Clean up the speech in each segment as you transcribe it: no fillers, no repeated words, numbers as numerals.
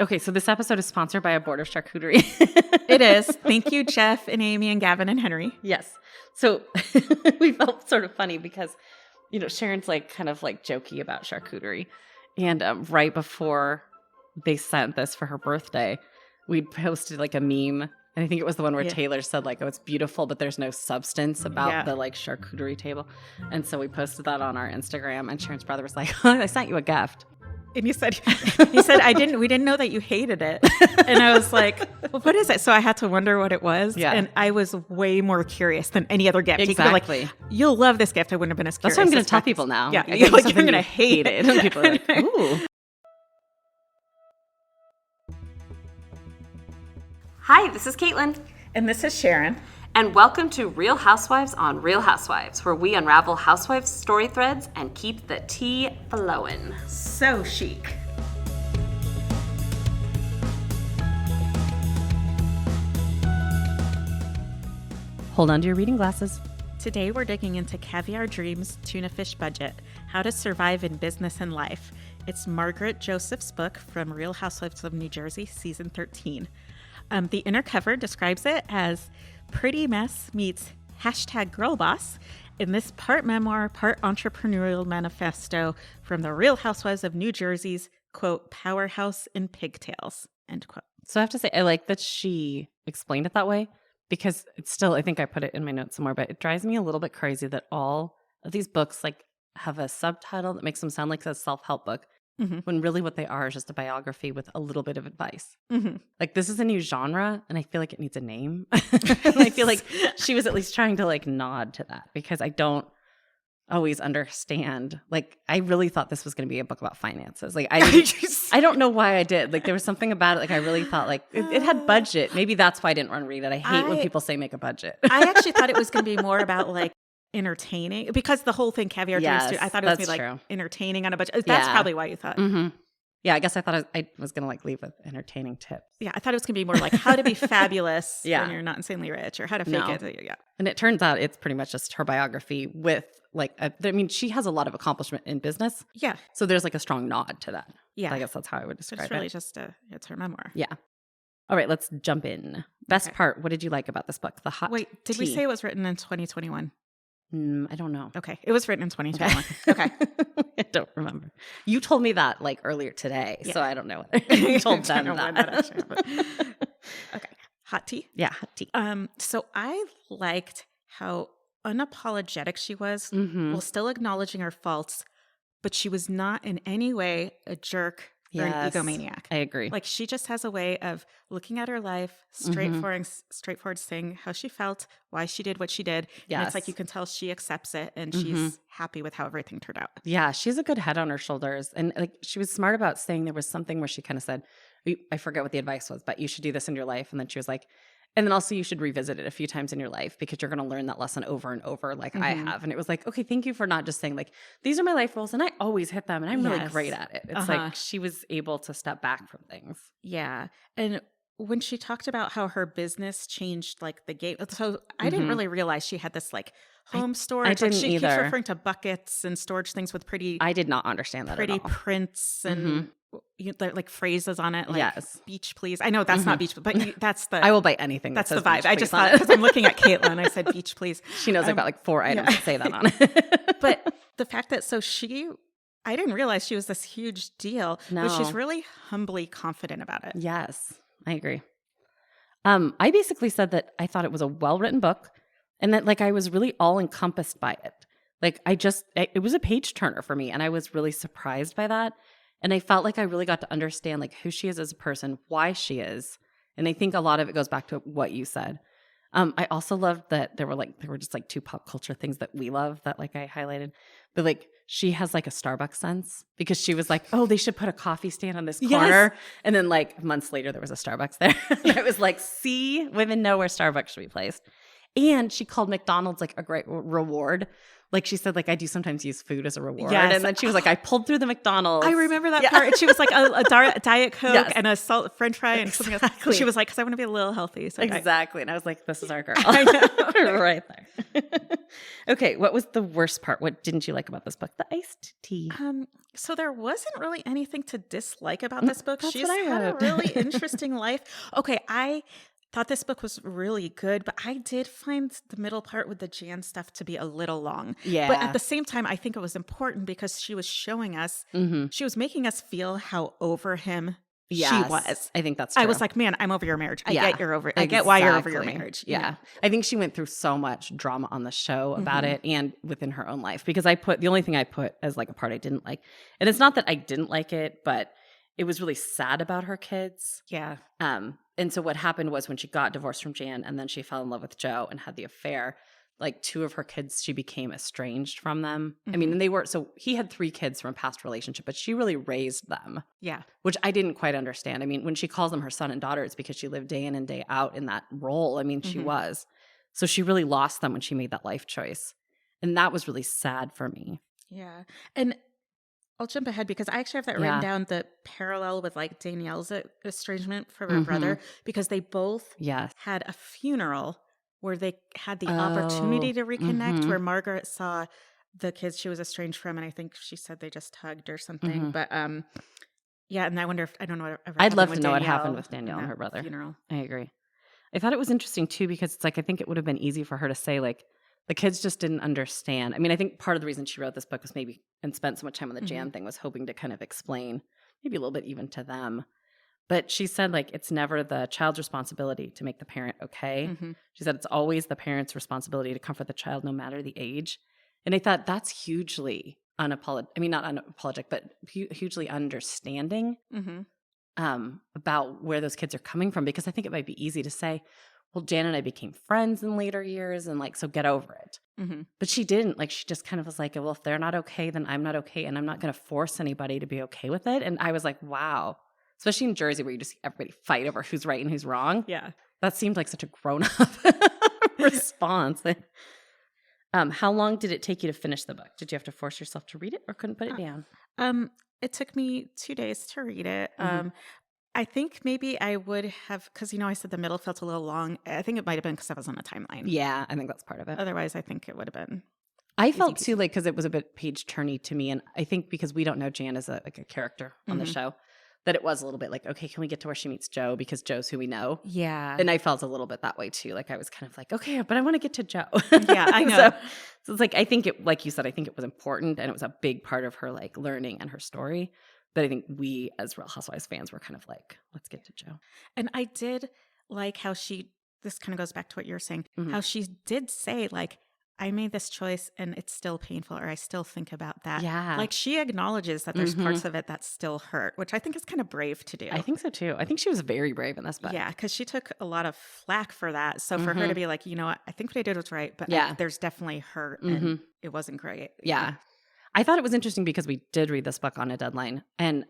Okay, so this episode is sponsored by a board of charcuterie. It is. Thank you, Jeff and Amy and Gavin and Henry. Yes. So we felt sort of funny because, Sharon's like kind of like jokey about charcuterie. And right before they sent this for her birthday, we posted like a meme. And I think it was the one where Taylor said like, oh, it's beautiful, but there's no substance about the like charcuterie table. And so we posted that on our Instagram. And Sharon's brother was like, oh, I sent you a gift. And you said, we didn't know that you hated it. And I was like, well, what is it? So I had to wonder what it was. Yeah. And I was way more curious than any other gift. Exactly. You could be like, you'll love this gift. I wouldn't have been as curious. That's what I'm going to tell people now. Yeah. You're going to hate it. And people are like, ooh. Hi, this is Caitlin. And this is Sharon. And welcome to Real Housewives on Real Housewives, where we unravel housewives' story threads and keep the tea flowing. So chic. Hold on to your reading glasses. Today we're digging into Caviar Dreams, Tuna Fish Budget, How to Survive in Business and Life. It's Margaret Joseph's book from Real Housewives of New Jersey, Season 13. The inner cover describes it as pretty mess meets #girlboss in this part memoir, part entrepreneurial manifesto from the Real Housewives of New Jersey's, quote, powerhouse in pigtails, end quote. So I have to say, I like that she explained it that way because it's still, I think I put it in my notes somewhere, but it drives me a little bit crazy that all of these books like have a subtitle that makes them sound like a self-help book. Mm-hmm. When really what they are is just a biography with a little bit of advice. Mm-hmm. Like this is a new genre and I feel like it needs a name. I feel like she was at least trying to like nod to that because I don't always understand. Like I really thought this was going to be a book about finances. Like I don't know why I did. Like there was something about it. Like I really thought like it had budget. Maybe that's why I didn't run and read it. I hate when people say make a budget. I actually thought it was going to be more about like entertaining because the whole thing Caviar Dreams too. I thought it was gonna be like entertaining on a budget. That's probably why you thought. Mm-hmm. Yeah, I guess I thought I was gonna like leave with entertaining tips. Yeah, I thought it was gonna be more like how to be fabulous when you're not insanely rich or how to fake it. Yeah, and it turns out it's pretty much just her biography with like she has a lot of accomplishment in business. Yeah, so there's like a strong nod to that. Yeah, I guess that's how I would describe it. It's really just it's her memoir. Yeah. All right, let's jump in. Best part. What did you like about this book? The hot. Wait, did we say it was written in 2021? I don't know. Okay. It was written in 2021. Okay. I don't remember. You told me that like earlier today, so I don't know. You told them that. Okay. Hot tea? Yeah, hot tea. So I liked how unapologetic she was while still acknowledging her faults, but she was not in any way a jerk or an egomaniac. I agree. Like she just has a way of looking at her life, straightforward saying how she felt, why she did what she did. Yes. And it's like you can tell she accepts it and she's happy with how everything turned out. Yeah, she has a good head on her shoulders. And like she was smart about saying there was something where she kind of said, I forget what the advice was, but you should do this in your life. And then she was like, and then also you should revisit it a few times in your life because you're going to learn that lesson over and over like I have. And it was like, okay, thank you for not just saying like, these are my life rules and I always hit them and I'm really great at it. It's like she was able to step back from things. Yeah. And when she talked about how her business changed like the game, so I didn't really realize she had this like home storage. I didn't she either. keeps referring to buckets and storage things with pretty. I did not understand that pretty at all. prints and like phrases on it, like beach please. I know that's not beach, but that's the. I will buy anything. That's that the vibe. I just thought because I'm looking at Caitlin, I said beach please. She knows I've got like 4 items to say that on it. But the fact that I didn't realize she was this huge deal. No, but she's really humbly confident about it. Yes, I agree. I basically said that I thought it was a well-written book and that like I was really all encompassed by it. Like it was a page turner for me and I was really surprised by that. And I felt like I really got to understand like who she is as a person, why she is. And I think a lot of it goes back to what you said. I also loved that there were just like 2 pop culture things that we love that like I highlighted. But like she has like a Starbucks sense because she was like, oh, they should put a coffee stand on this corner. Yes. And then like months later, there was a Starbucks there. And I was like, see, women know where Starbucks should be placed. And she called McDonald's like a great reward. Like she said, like I do sometimes use food as a reward. Yes. And then she was like, I pulled through the McDonald's. I remember that part. And she was like a Diet Coke and a French fry and something else. And she was like, because I want to be a little healthy. So exactly. And I was like, this is our girl. I know. Right there. Okay. What was the worst part? What didn't you like about this book? The iced tea. So there wasn't really anything to dislike about this book. That's She's what I had a wrote. really interesting life. Okay, I thought this book was really good, but I did find the middle part with the Jan stuff to be a little long. Yeah. But at the same time, I think it was important because she was showing us, she was making us feel how over him she Yes, was. I think that's true. I was like, man, I'm over your marriage. I Yeah, get you're over. I get why you're over your exactly. marriage. you Yeah. know? I think she went through so much drama on the show about it and within her own life, because the only thing I put as like a part I didn't like, and it's not that I didn't like it, but it was really sad about her kids. Yeah. And so what happened was when she got divorced from Jan and then she fell in love with Joe and had the affair, like 2 of her kids, she became estranged from them. I mean, and so he had 3 kids from a past relationship, but she really raised them. Yeah. Which I didn't quite understand. I mean, when she calls them her son and daughter, it's because she lived day in and day out in that role. I mean, she was. So she really lost them when she made that life choice. And that was really sad for me. Yeah. And I'll jump ahead because I actually have that written down, the parallel with like Danielle's estrangement from her brother, because they both Yes. had a funeral where they had the opportunity to reconnect, where Margaret saw the kids she was estranged from, and I think she said they just hugged or something. But yeah, and I wonder if, I don't know what I'd love to know what happened with Danielle and her brother. Funeral. I agree. I thought it was interesting too, because it's like, I think it would have been easy for her to say like, the kids just didn't understand. I mean, I think part of the reason she wrote this book was maybe, and spent so much time on the Jan thing, was hoping to kind of explain maybe a little bit even to them. But she said, like, it's never the child's responsibility to make the parent okay. She said it's always the parent's responsibility to comfort the child no matter the age. And I thought that's hugely not unapologetic, but hugely understanding about where those kids are coming from. Because I think it might be easy to say, well, Jan and I became friends in later years, and like, so get over it. But she didn't. Like, she just kind of was like, well, if they're not okay, then I'm not okay. And I'm not going to force anybody to be okay with it. And I was like, wow. Especially in Jersey, where you just see everybody fight over who's right and who's wrong. Yeah. That seemed like such a grown-up response. How long did it take you to finish the book? Did you have to force yourself to read it or couldn't put it down? It took me 2 days to read it. I think maybe I would have, because, I said the middle felt a little long. I think it might have been because I was on a timeline. Yeah, I think that's part of it. Otherwise, I think it would have been. I felt too, like, because it was a bit page-turny to me. And I think because we don't know Jan as a character on the show, that it was a little bit like, okay, can we get to where she meets Joe? Because Joe's who we know. Yeah. And I felt a little bit that way too. Like, I was kind of like, okay, but I want to get to Joe. Yeah, I know. So it's like, I think it, like you said, I think it was important, and it was a big part of her like learning and her story. But I think we as Real Housewives fans were kind of like, let's get to Joe. And I did like how this kind of goes back to what you're saying, how she did say, like, I made this choice and it's still painful, or I still think about that. Yeah. Like, she acknowledges that there's parts of it that still hurt, which I think is kind of brave to do. I think so too. I think she was very brave in this book. Yeah, because she took a lot of flack for that. So for her to be like, you know what, I think what I did was right, but there's definitely hurt and it wasn't great. Yeah. I thought it was interesting because we did read this book on a deadline, and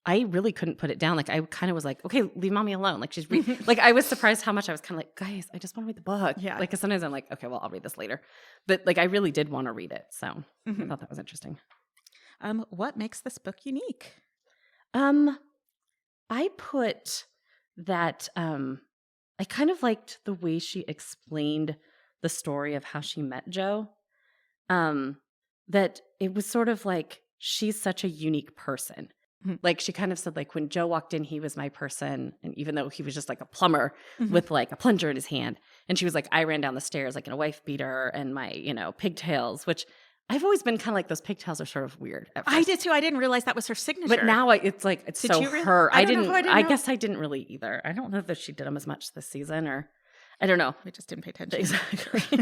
I really couldn't put it down. Like, I kind of was like, okay, leave mommy alone. Like, she's like, I was surprised how much I was kind of like, guys, I just want to read the book. Yeah. Like, because sometimes I'm like, okay, well, I'll read this later. But like, I really did want to read it. So I thought that was interesting. What makes this book unique? I put that I kind of liked the way she explained the story of how she met Joe. That it was sort of like, she's such a unique person. Like, she kind of said, like, when Joe walked in, he was my person. And even though he was just like a plumber with like a plunger in his hand. And she was like, I ran down the stairs like in a wife beater and my, pigtails, which I've always been kind of like, those pigtails are sort of weird. I did too. I didn't realize that was her signature. But now it's like, it's Did so you her. I guess I didn't really either. I don't know that she did them as much this season, or I don't know. We just didn't pay attention. Exactly.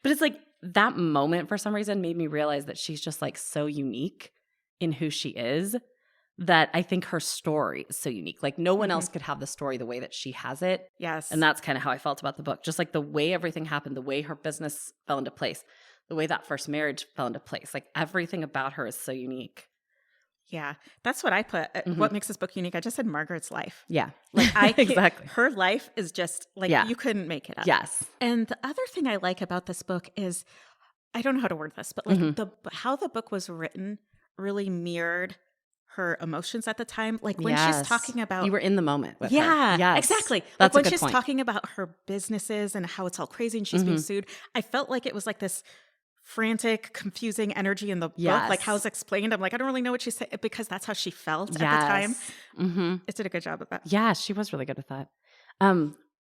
But it's like, that moment for some reason made me realize that she's just like so unique in who she is, that I think her story is so unique. Like, no one else could have the story the way that she has it. Yes. And that's kind of how I felt about the book. Just like the way everything happened, the way her business fell into place, the way that first marriage fell into place. Like, everything about her is so unique. Yeah, that's what I put. What makes this book unique? I just said Margaret's life. Yeah. Like, exactly. Her life is just like, you couldn't make it up. Yes. And the other thing I like about this book is, I don't know how to word this, but like how the book was written really mirrored her emotions at the time. Like, when she's talking about, you were in the moment with her. Yes, exactly. That's like, when a good she's point. talking about her businesses and how it's all crazy and she's being sued, I felt like it was like this frantic, confusing energy in the book, Yes. like how it's explained. I'm like, I don't really know what she said because that's how she felt at the time. Mm-hmm. It did a good job of that. Yeah, she was really good with that.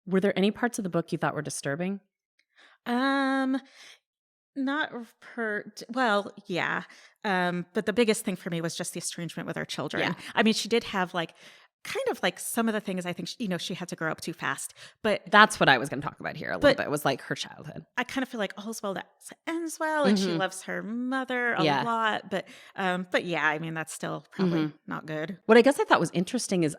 Were there any parts of the book you thought were disturbing? Not well, yeah. But the biggest thing for me was just the estrangement with her children. Yeah. I mean, she did have like kind of like some of the things I think, she had to grow up too fast. But That's what I was going to talk about here a little bit, was like her childhood. I kind of feel like all's well that ends well, and she loves her mother a lot. But yeah, I mean, that's still probably not good. What I guess I thought was interesting is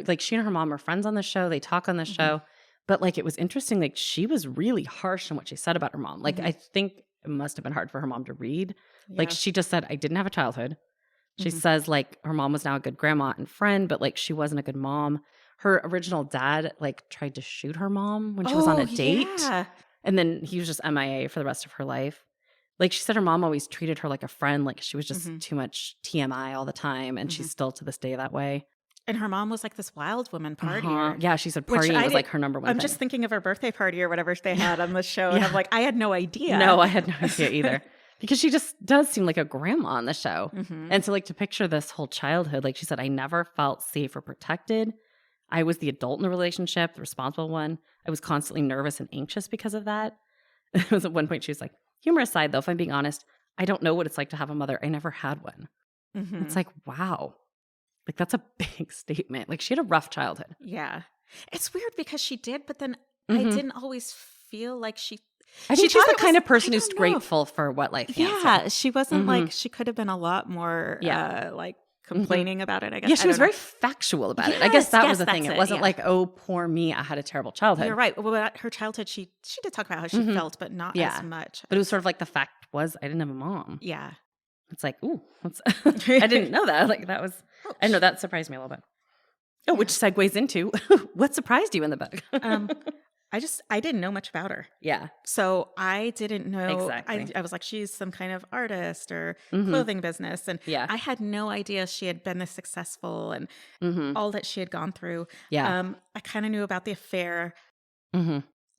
like she and her mom are friends on the show. They talk on the show. But like it was interesting, like she was really harsh in what she said about her mom. Like I think it must have been hard for her mom to read. Yeah. Like she just said, I didn't have a childhood. She says like her mom was now a good grandma and friend, but like she wasn't a good mom. Her original dad like tried to shoot her mom when she was on a date. Yeah. And then he was just MIA for the rest of her life. Like she said her mom always treated her like a friend. Like she was just too much TMI all the time. And she's still to this day that way. And her mom was like this wild woman partier. Yeah, she said partying was like her number one I'm thing. just thinking of her birthday party or whatever they had on the show. And I'm like, I had no idea. No, I had no idea either. Because she just does seem like a grandma on the show. And so like to picture this whole childhood, like she said, I never felt safe or protected. I was the adult in the relationship, the responsible one. I was constantly nervous and anxious because of that. It was at one point she was like, humor aside though, if I'm being honest, I don't know what it's like to have a mother. I never had one. It's like, wow. Like that's a big statement. Like she had a rough childhood. Yeah. It's weird because she did, but then I didn't always feel like she... I think she's the kind of person I who's don't know. grateful for what life hands her. Yeah, she wasn't like, she could have been a lot more like complaining about it, I guess. Yeah, I she was don't know. very factual about it. I guess that was the thing. that's It wasn't yeah. like, oh, poor me, I had a terrible childhood. You're right. Well, about her childhood, she did talk about how she felt, but not as much. But it was sort of like the fact was I didn't have a mom. Yeah. It's like, ooh, I didn't know that. Like that was, I know that surprised me a little bit. Oh, which segues into what surprised you in the book? I didn't know much about her. Yeah. So I didn't know. Exactly. I was like, she's some kind of artist or clothing business. And Yeah. I had no idea she had been this successful and all that she had gone through. Yeah. I kind of knew about the affair.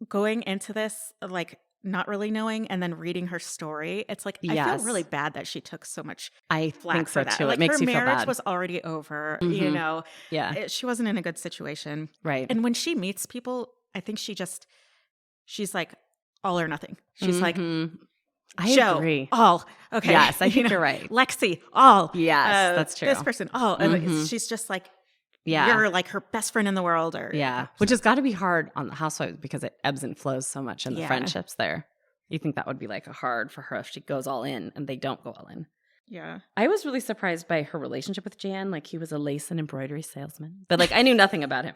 Going into this, like not really knowing and then reading her story, it's like, I feel really bad that she took so much I flack think so for that. too. Like It makes her you feel marriage bad. was already over, you know. Yeah. She wasn't in a good situation. Right. And when she meets people, I think she's like all or nothing. She's like, I Joe, agree. all. Okay. Yes, I think you're right. Lexi, all. Yes, that's true. This person, all. And she's just like, Yeah. you're like her best friend in the world. Or Yeah. Which has got to be hard on the Housewives because it ebbs and flows so much in the Yeah. friendships there. You think that would be like hard for her if she goes all in and they don't go all in. Yeah. I was really surprised by her relationship with Jan. Like he was a lace and embroidery salesman, but like I knew nothing about him.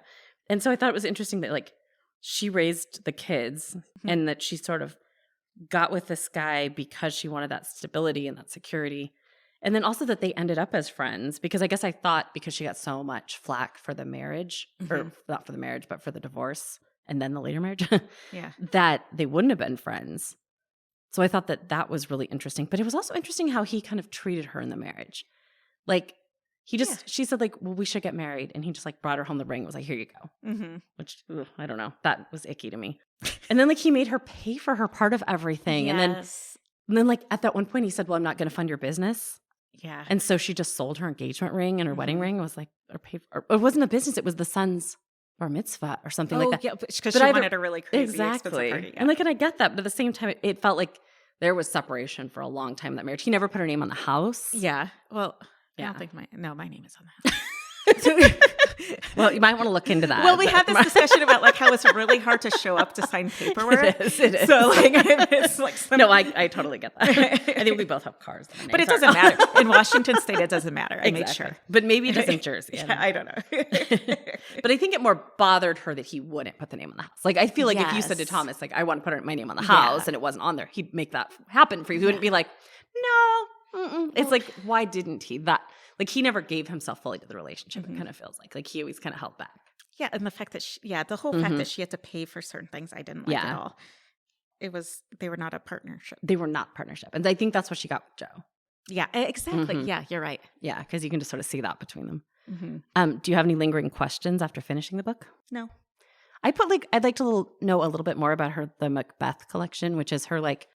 And so I thought it was interesting that like she raised the kids and that she sort of got with this guy because she wanted that stability and that security. And then also that they ended up as friends because I guess I thought because she got so much flack for the marriage or not for the marriage, but for the divorce and then the later marriage, that they wouldn't have been friends. So I thought that that was really interesting. But it was also interesting how he kind of treated her in the marriage. Like he just, she said like, well, we should get married. And he just like brought her home the ring and was like, here you go. Which, I don't know. That was icky to me. And then like he made her pay for her part of everything. Yes. And then like at that one point he said, well, I'm not going to fund your business. Yeah. And so she just sold her engagement ring and her wedding ring. It was like, or it wasn't a business. It was the son's bar mitzvah or something like that. Yeah, because she wanted a really crazy expensive party. Yeah. And like, and I get that. But at the same time, it felt like there was separation for a long time in that marriage. He never put her name on the house. Yeah. Well, I Yeah. don't think my name is on that. Well, you might want to look into that. Well, we had this discussion about like how it's really hard to show up to sign paperwork. It is. So like it's like No, I totally get that. I think we both have cars. that our but it names doesn't are- matter. In Washington State, it doesn't matter. I made Exactly. sure. But maybe it does in Jersey. Yeah, I don't know. But I think it more bothered her that he wouldn't put the name on the house. Like, I feel like if you said to Yes. Thomas, like, I want to put my name on the house and it wasn't on there, he'd make that happen for you. He wouldn't be like, no. It's like, why didn't he? That, like, he never gave himself fully to the relationship. It kind of feels like he always kind of held back. Yeah, and the fact that the whole fact that she had to pay for certain things, I didn't like at all. They were not a partnership. They were not partnership. And I think that's what she got with Joe. Yeah, exactly. Yeah, you're right. Yeah, because you can just sort of see that between them. Mm-hmm. Do you have any lingering questions after finishing the book? No. I'd like to know a little bit more about the Macbeth collection, which is her like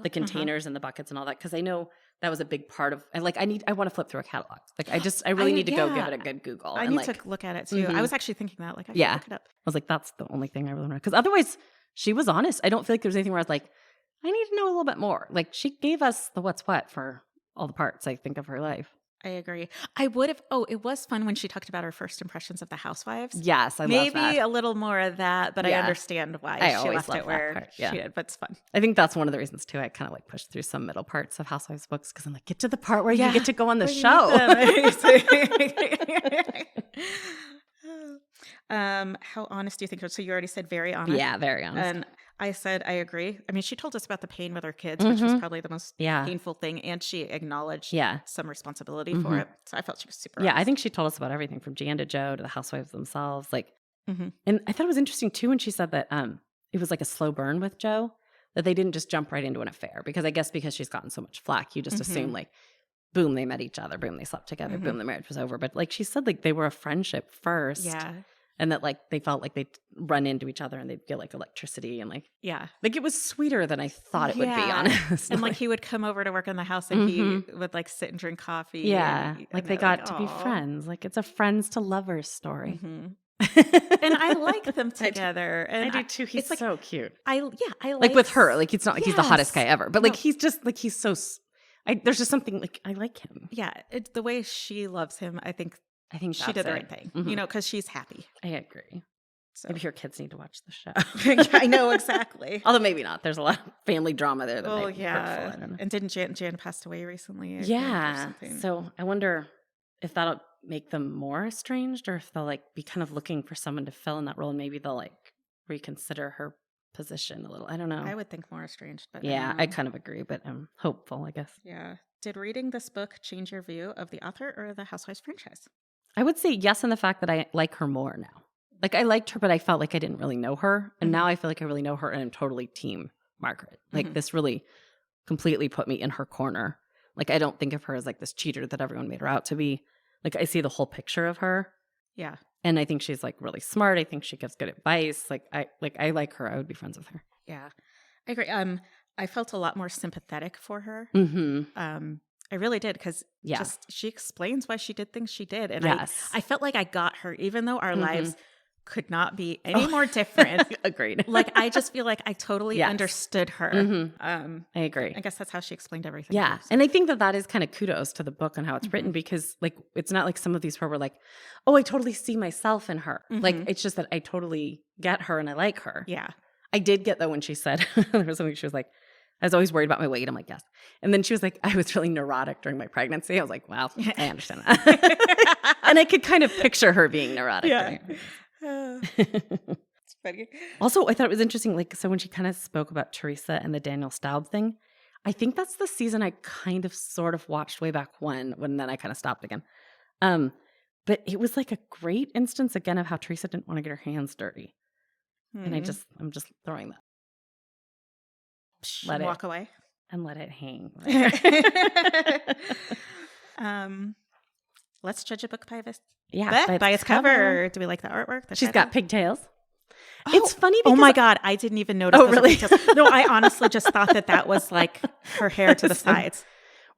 the containers and the buckets and all that, because I know that was a big part of. I want to flip through a catalog. Like I really need to go give it a good Google. I need to look at it too. I was actually thinking that. Like I should look it up. I was like, that's the only thing I really want to. Because otherwise, she was honest. I don't feel like there was anything where I was like, I need to know a little bit more. Like she gave us the what's what for all the parts, I think, of her life. I agree. I would have. Oh, it was fun when she talked about her first impressions of the Housewives. Yes, I love that. Maybe a little more of that, but I understand why she left it where she did. But it's fun. I think that's one of the reasons too. I kind of like pushed through some middle parts of Housewives books because I'm like, get to the part where you get to go on the show. How honest do you think? So you already said very honest. Yeah, very honest. And I said I agree. I mean, she told us about the pain with her kids, which was probably the most painful thing, and she acknowledged some responsibility for it. So I felt she was super honest. I think she told us about everything from Jan to Joe to the Housewives themselves. Like, and I thought it was interesting too when she said that it was like a slow burn with Joe, that they didn't just jump right into an affair, because I guess because she's gotten so much flack, you just assume like, boom, they met each other, boom, they slept together, boom, the marriage was over. But like she said, like they were a friendship first. Yeah. And that like they felt like they'd run into each other and they'd feel like electricity and like like it was sweeter than I thought it would be, honestly. And like he would come over to work in the house and he would like sit and drink coffee. Yeah, like they got to be friends. Like it's a friends to lovers story. And I like them together. And I do too. He's like, so cute. I like with her. Like it's not like he's the hottest guy ever, but like he's just like he's so. There's just something like I like him. Yeah, it's the way she loves him. I think she did the right thing, you know, because she's happy. I agree. So maybe your kids need to watch the show. I know, exactly. Although maybe not. There's a lot of family drama there. That hurtful. I don't know. And didn't Jan passed away recently? Yeah. So I wonder if that'll make them more estranged, or if they'll like be kind of looking for someone to fill in that role, and maybe they'll like reconsider her position a little. I don't know. I would think more estranged, but I kind of agree, but I'm hopeful, I guess. Yeah. Did reading this book change your view of the author or the Housewives franchise? I would say yes, in the fact that I like her more now. Like I liked her, but I felt like I didn't really know her. And now I feel like I really know her and I'm totally team Margaret. Like this really completely put me in her corner. Like I don't think of her as like this cheater that everyone made her out to be. Like I see the whole picture of her. Yeah. And I think she's like really smart. I think she gives good advice. I like her. I would be friends with her. Yeah. I agree. I felt a lot more sympathetic for her. I really did, because just she explains why she did things she did. And I felt like I got her, even though our lives could not be any more different. Agreed. Like I just feel like I totally understood her. I agree. I guess that's how she explained everything. Yeah. And I think that is kind of kudos to the book and how it's written, because like it's not like some of these where we're like, oh, I totally see myself in her. Like it's just that I totally get her and I like her. Yeah. I did get though when she said there was something she was like, I was always worried about my weight. I'm like, yes. And then she was like, I was really neurotic during my pregnancy. I was like, wow, I understand that. And I could kind of picture her being neurotic. Yeah. It's funny. Also, I thought it was interesting. Like, so when she kind of spoke about Teresa and the Daniel Staub thing, I think that's the season I kind of sort of watched way back when then I kind of stopped again. But it was like a great instance again of how Teresa didn't want to get her hands dirty. And I'm just throwing that. Walk away and let it hang. Let's judge a book by its its cover. Do we like the artwork? She's got pigtails. Oh, it's funny because my God, I didn't even notice. Oh, really? No, I honestly just thought that was like her hair to the sides.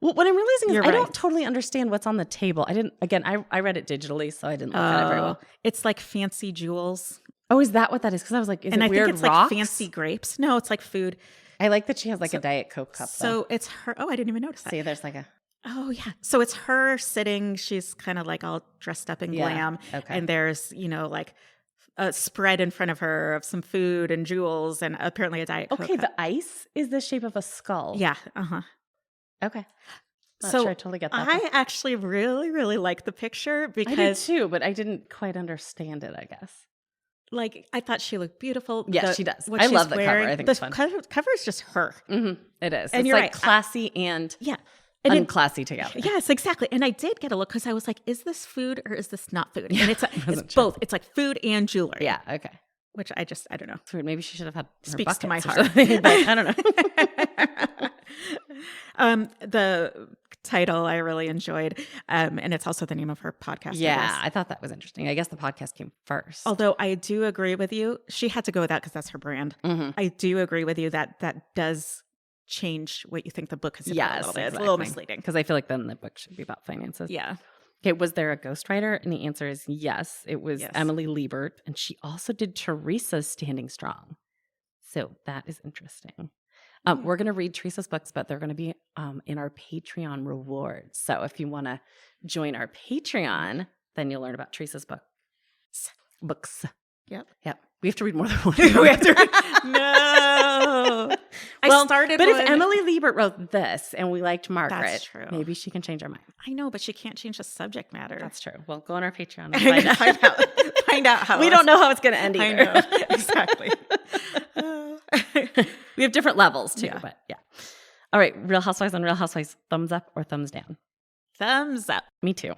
Well, what I'm realizing is I don't totally understand what's on the table. I read it digitally, so I didn't look at it very well. It's like fancy jewels. Oh, is that what that is? Because I was like, is it weird think it's rocks? Like fancy grapes. No, it's like food. I like that she has like a Diet Coke cup. So it's her. Oh, I didn't even notice that. See, there's like a. Oh, yeah. So it's her sitting. She's kind of like all dressed up in glam. Okay. And there's, like a spread in front of her of some food and jewels and apparently a Diet Coke cup. The ice is the shape of a skull. Yeah. Uh-huh. Okay. Not sure I totally get that. I actually really, really like the picture because. I did too, but I didn't quite understand it, I guess. Like, I thought she looked beautiful. Yeah, she does. I love the cover. I think it's fun. The cover is just her. Mm-hmm. It is. And it's you're like classy and unclassy together. Yes, exactly. And I did get a look because I was like, is this food or is this not food? And it's both. It's like food and jewelry. Yeah, okay. Which I don't know. It's weird. Maybe she should have had Speaks to my heart. But I don't know. The title I really enjoyed. And it's also the name of her podcast. Yeah, I thought that was interesting. I guess the podcast came first. Although I do agree with you. She had to go with that because that's her brand. Mm-hmm. I do agree with you that does change what you think the book is about a little bit. It's a little misleading. Because I feel like then the book should be about finances. Yeah. Okay, was there a ghostwriter? And the answer is yes. It was Yes. Emily Liebert, and she also did Teresa's Standing Strong. So that is interesting. We're going to read Teresa's books, but they're going to be in our Patreon rewards. So if you want to join our Patreon, then you'll learn about Teresa's books. Yep. We have to read more than one. We have to read. No. I started But one. if Emily Liebert wrote this and we liked Margaret, That's true. maybe she can change our mind. I know, but she can't change the subject matter. That's true. Well, go on our Patreon and find out. Find out how. We don't know how it's going to end either. I know. Exactly. We have different levels too, Yeah. but yeah. All right, Real Housewives on Real Housewives, thumbs up or thumbs down? Thumbs up. Me too.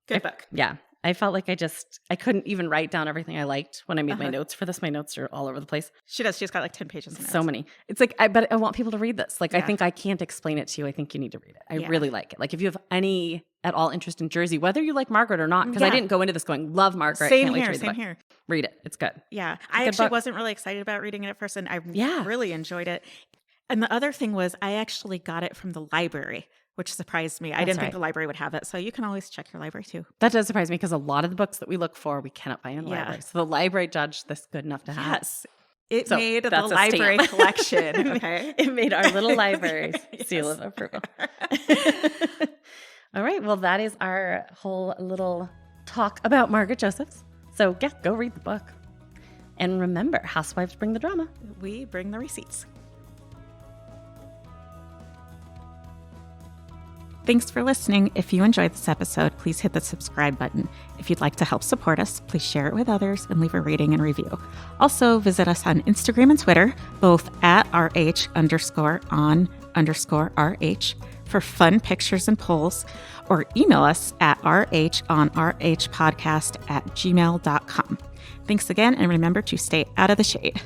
Good book. Yeah. I felt like I couldn't even write down everything I liked when I made my notes for this. My notes are all over the place. She does. She's got like 10 pages. So many. It's like, but I want people to read this. Like, I think I can't explain it to you. I think you need to read it. I really like it. Like, if you have any at all interest in Jersey, whether you like Margaret or not, because I didn't go into this going, love Margaret. Same can't wait to here. read the Same book. here. Read it. It's good. Yeah. It's a I good actually book. wasn't really excited about reading it at first, and I really enjoyed it. And the other thing was I actually got it from the library, which surprised me. I didn't think the library would have it. So you can always check your library too. That does surprise me because a lot of the books that we look for, we cannot find in the library. So the library judged this good enough to have. Yes. It So made the that's a library stamp. collection. Okay. It made our little library's seal of approval. All right. Well, that is our whole little talk about Margaret Josephs. So yeah, go read the book. And remember, housewives bring the drama. We bring the receipts. Thanks for listening. If you enjoyed this episode, please hit the subscribe button. If you'd like to help support us, please share it with others and leave a rating and review. Also, visit us on Instagram and Twitter, both at RH_on_RH for fun pictures and polls, or email us at rhonrhpodcast@gmail.com. Thanks again, and remember to stay out of the shade.